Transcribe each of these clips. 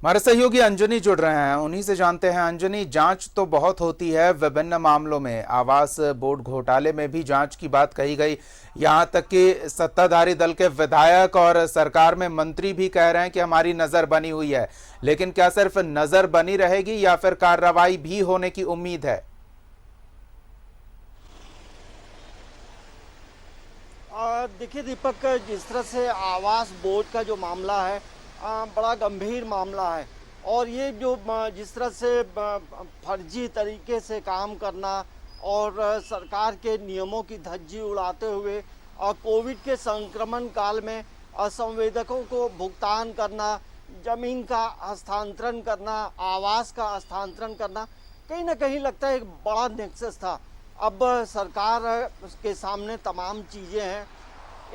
हमारे सहयोगी अंजनी जुड़ रहे हैं, उन्हीं से जानते हैं। अंजनी, जांच तो बहुत होती है विभिन्न मामलों में, आवास बोर्ड घोटाले में भी जांच की बात कही गई। यहां तक कि सत्ताधारी दल के विधायक और सरकार में मंत्री भी कह रहे हैं कि हमारी नजर बनी हुई है। लेकिन क्या सिर्फ नजर बनी रहेगी या फिर कार्रवाई भी होने की उम्मीद है? देखिए दीपक, जिस तरह से आवास बोर्ड का जो मामला है बड़ा गंभीर मामला है। और ये जो जिस तरह से फर्जी तरीके से काम करना और सरकार के नियमों की धज्जी उड़ाते हुए कोविड के संक्रमण काल में संवेदकों को भुगतान करना, जमीन का हस्तांतरण करना, आवास का हस्तांतरण करना, कहीं ना कहीं लगता है एक बड़ा नेक्सस था। अब सरकार के सामने तमाम चीज़ें हैं।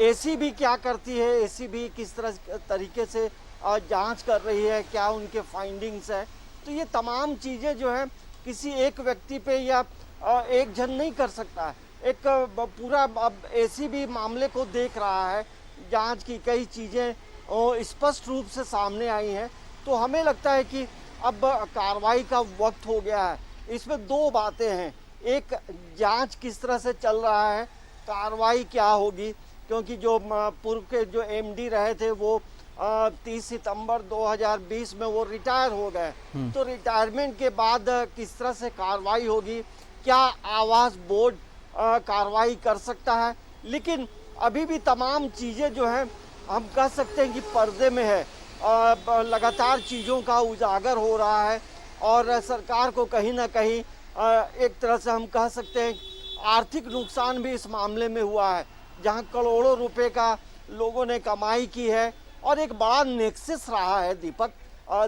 एसीबी क्या करती है, एसीबी किस तरह तरीके से जांच कर रही है, क्या उनके फाइंडिंग्स है, तो ये तमाम चीज़ें जो है किसी एक व्यक्ति पे या एक जन नहीं कर सकता है। एक पूरा अब एसीबी मामले को देख रहा है, जांच की कई चीज़ें स्पष्ट रूप से सामने आई हैं। तो हमें लगता है कि अब कार्रवाई का वक्त हो गया है। इसमें दो बातें हैं, एक जांच किस तरह से चल रहा है, कार्रवाई क्या होगी, क्योंकि जो पूर्व के जो एमडी रहे थे वो 30 सितंबर 2020 में वो रिटायर हो गए। तो रिटायरमेंट के बाद किस तरह से कार्रवाई होगी, क्या आवास बोर्ड कार्रवाई कर सकता है। लेकिन अभी भी तमाम चीज़ें जो हैं हम कह सकते हैं कि पर्दे में है। लगातार चीज़ों का उजागर हो रहा है और सरकार को कहीं ना कहीं एक तरह से हम कह सकते हैं आर्थिक नुकसान भी इस मामले में हुआ है, जहां करोड़ों रुपए का लोगों ने कमाई की है और एक बड़ा नेक्सस रहा है। दीपक,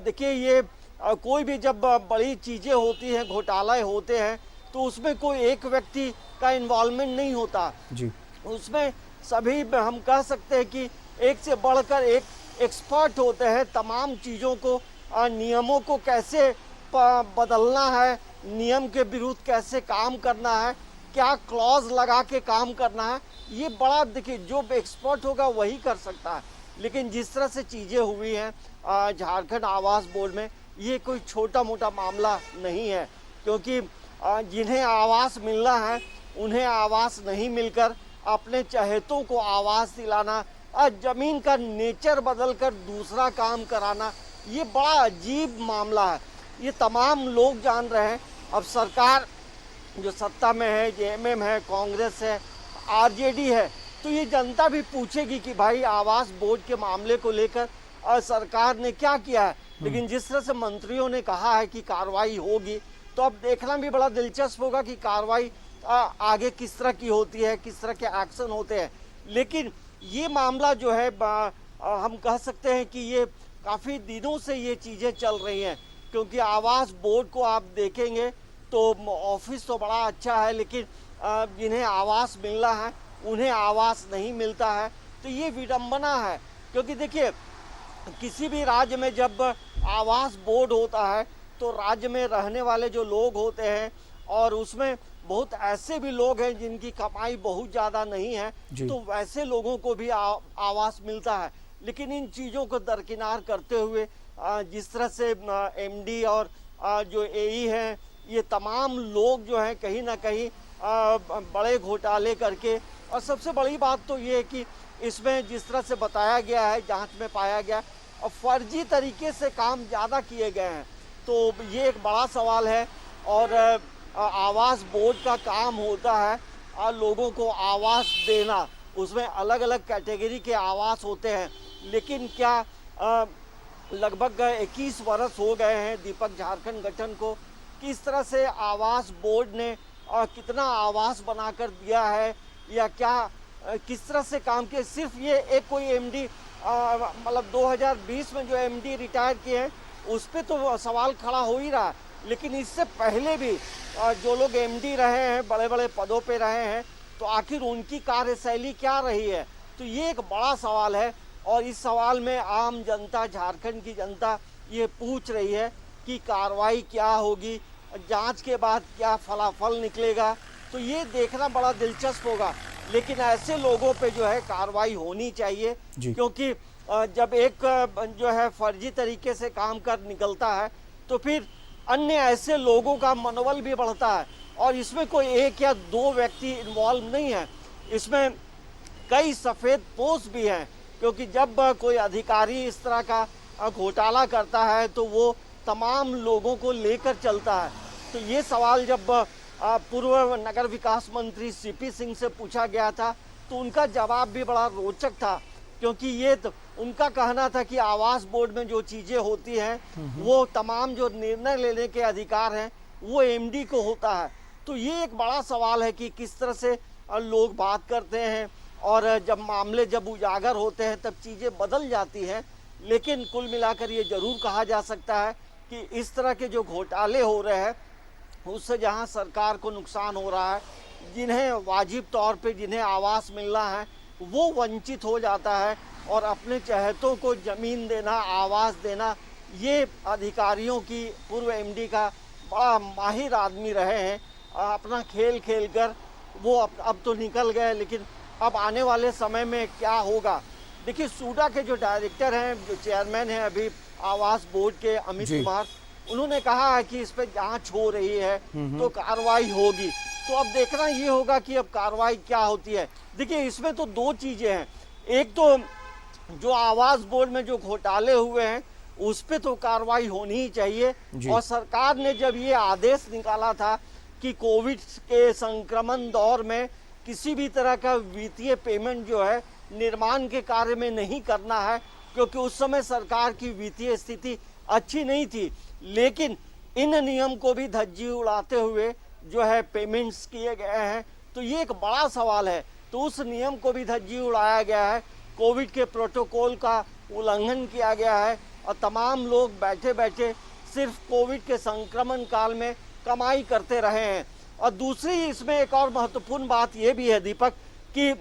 देखिए ये कोई भी जब बड़ी चीज़ें होती हैं, घोटाले होते हैं, तो उसमें कोई एक व्यक्ति का इन्वॉल्वमेंट नहीं होता जी। उसमें सभी हम कह सकते हैं कि एक से बढ़कर एक एक्सपर्ट होते हैं। तमाम चीज़ों को नियमों को कैसे बदलना है, नियम के विरुद्ध कैसे काम करना है, क्या क्लॉज लगा के काम करना है, ये बड़ा देखिए जो एक्सपर्ट होगा वही कर सकता है। लेकिन जिस तरह से चीज़ें हुई हैं झारखंड आवास बोर्ड में, ये कोई छोटा मोटा मामला नहीं है। क्योंकि जिन्हें आवास मिलना है उन्हें आवास नहीं मिलकर अपने चहेतों को आवास दिलाना, जमीन का नेचर बदलकर दूसरा काम कराना, ये बड़ा अजीब मामला है। ये तमाम लोग जान रहे हैं। अब सरकार जो सत्ता में है, जेएमएम है, कांग्रेस है, आरजेडी है, तो ये जनता भी पूछेगी कि भाई आवास बोर्ड के मामले को लेकर सरकार ने क्या किया है। लेकिन जिस तरह से मंत्रियों ने कहा है कि कार्रवाई होगी, तो अब देखना भी बड़ा दिलचस्प होगा कि कार्रवाई आगे किस तरह की होती है, किस तरह के एक्शन होते हैं। लेकिन ये मामला जो है हम कह सकते हैं कि ये काफ़ी दिनों से ये चीज़ें चल रही हैं। क्योंकि आवास बोर्ड को आप देखेंगे तो ऑफिस तो बड़ा अच्छा है, लेकिन जिन्हें आवास मिलना है उन्हें आवास नहीं मिलता है। तो ये विडंबना है। क्योंकि देखिए किसी भी राज्य में जब आवास बोर्ड होता है तो राज्य में रहने वाले जो लोग होते हैं, और उसमें बहुत ऐसे भी लोग हैं जिनकी कमाई बहुत ज़्यादा नहीं है, तो वैसे लोगों को भी आवास मिलता है। लेकिन इन चीज़ों को दरकिनार करते हुए जिस तरह से एमडी और जो एई हैं, ये तमाम लोग जो हैं कहीं ना कहीं बड़े घोटाले करके, और सबसे बड़ी बात तो ये है कि इसमें जिस तरह से बताया गया है, जांच में पाया गया और फर्जी तरीके से काम ज़्यादा किए गए हैं। तो ये एक बड़ा सवाल है। और आवास बोर्ड का काम होता है लोगों को आवास देना, उसमें अलग अलग कैटेगरी के आवास होते हैं। लेकिन क्या लगभग 21 वर्ष हो गए हैं दीपक झारखंड गठन को, किस तरह से आवास बोर्ड ने कितना आवास बनाकर दिया है, या क्या किस तरह से काम किया। सिर्फ ये एक कोई एमडी मतलब 2020 में जो एमडी रिटायर किए हैं उस पर तो सवाल खड़ा हो ही रहा है। लेकिन इससे पहले भी जो लोग एमडी रहे हैं, बड़े बड़े पदों पे रहे हैं, तो आखिर उनकी कार्यशैली क्या रही है, तो ये एक बड़ा सवाल है। और इस सवाल में आम जनता, झारखंड की जनता ये पूछ रही है कि कार्रवाई क्या होगी, जांच के बाद क्या फलाफल निकलेगा, तो ये देखना बड़ा दिलचस्प होगा। लेकिन ऐसे लोगों पे जो है कार्रवाई होनी चाहिए, क्योंकि जब एक जो है फर्जी तरीके से काम कर निकलता है तो फिर अन्य ऐसे लोगों का मनोबल भी बढ़ता है। और इसमें कोई एक या दो व्यक्ति इन्वॉल्व नहीं है, इसमें कई सफ़ेद पोश भी हैं, क्योंकि जब कोई अधिकारी इस तरह का घोटाला करता है तो वो तमाम लोगों को लेकर चलता है। तो ये सवाल जब पूर्व नगर विकास मंत्री सीपी सिंह से पूछा गया था तो उनका जवाब भी बड़ा रोचक था, क्योंकि ये तो उनका कहना था कि आवास बोर्ड में जो चीज़ें होती हैं वो तमाम जो निर्णय लेने के अधिकार हैं वो एमडी को होता है। तो ये एक बड़ा सवाल है कि किस तरह से लोग बात करते हैं और जब मामले जब उजागर होते हैं तब चीज़ें बदल जाती हैं। लेकिन कुल मिलाकर ये ज़रूर कहा जा सकता है कि इस तरह के जो घोटाले हो रहे हैं उससे जहां सरकार को नुकसान हो रहा है, जिन्हें वाजिब तौर पे जिन्हें आवास मिलना है वो वंचित हो जाता है, और अपने चहेतों को ज़मीन देना, आवास देना, ये अधिकारियों की पूर्व एमडी का बड़ा माहिर आदमी रहे हैं। अपना खेल खेल कर वो अब तो निकल गए, लेकिन अब आने वाले समय में क्या होगा। देखिए, सूडा के जो डायरेक्टर हैं, जो चेयरमैन हैं अभी आवास बोर्ड के, अमित कुमार, उन्होंने कहा है कि इस पर जांच हो रही है तो कार्रवाई होगी। तो अब देखना ये होगा कि अब कार्रवाई क्या होती है। देखिए, इसमें तो दो चीज़ें हैं, एक तो जो आवास बोर्ड में जो घोटाले हुए हैं उस पे तो कार्रवाई होनी ही चाहिए। और सरकार ने जब ये आदेश निकाला था कि कोविड के संक्रमण दौर में किसी भी तरह का वित्तीय पेमेंट जो है निर्माण के कार्य में नहीं करना है, क्योंकि उस समय सरकार की वित्तीय स्थिति अच्छी नहीं थी, लेकिन इन नियम को भी धज्जी उड़ाते हुए जो है पेमेंट्स किए गए हैं। तो ये एक बड़ा सवाल है। तो उस नियम को भी धज्जी उड़ाया गया है, कोविड के प्रोटोकॉल का उल्लंघन किया गया है, और तमाम लोग बैठे बैठे सिर्फ कोविड के संक्रमण काल में कमाई करते रहे हैं। और दूसरी इसमें एक और महत्वपूर्ण बात ये भी है दीपक, कि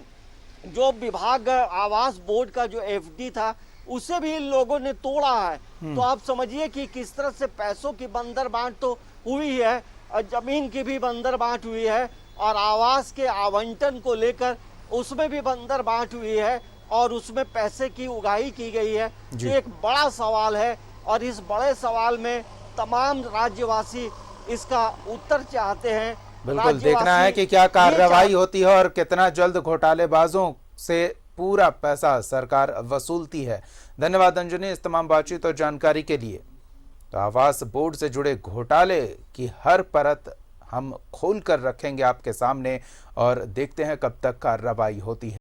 जो विभाग आवास बोर्ड का जो एफडी था उसे भी इन लोगों ने तोड़ा है। तो आप समझिए कि किस तरह से पैसों की बंदर बांट तो हुई है, और जमीन की भी बंदर बांट हुई है, और आवास के आवंटन को लेकर उसमें भी बंदर बांट हुई है, और उसमें पैसे की उगाही की गई है। तो एक बड़ा सवाल है, और इस बड़े सवाल में तमाम राज्यवासी इसका उत्तर चाहते हैं। बिल्कुल देखना है कि क्या कार्रवाई होती है और कितना जल्द घोटालेबाजों से पूरा पैसा सरकार वसूलती है। धन्यवाद अंजनी इस तमाम बातचीत और जानकारी के लिए। तो आवास बोर्ड से जुड़े घोटाले की हर परत हम खोल कर रखेंगे आपके सामने, और देखते हैं कब तक कार्रवाई होती है।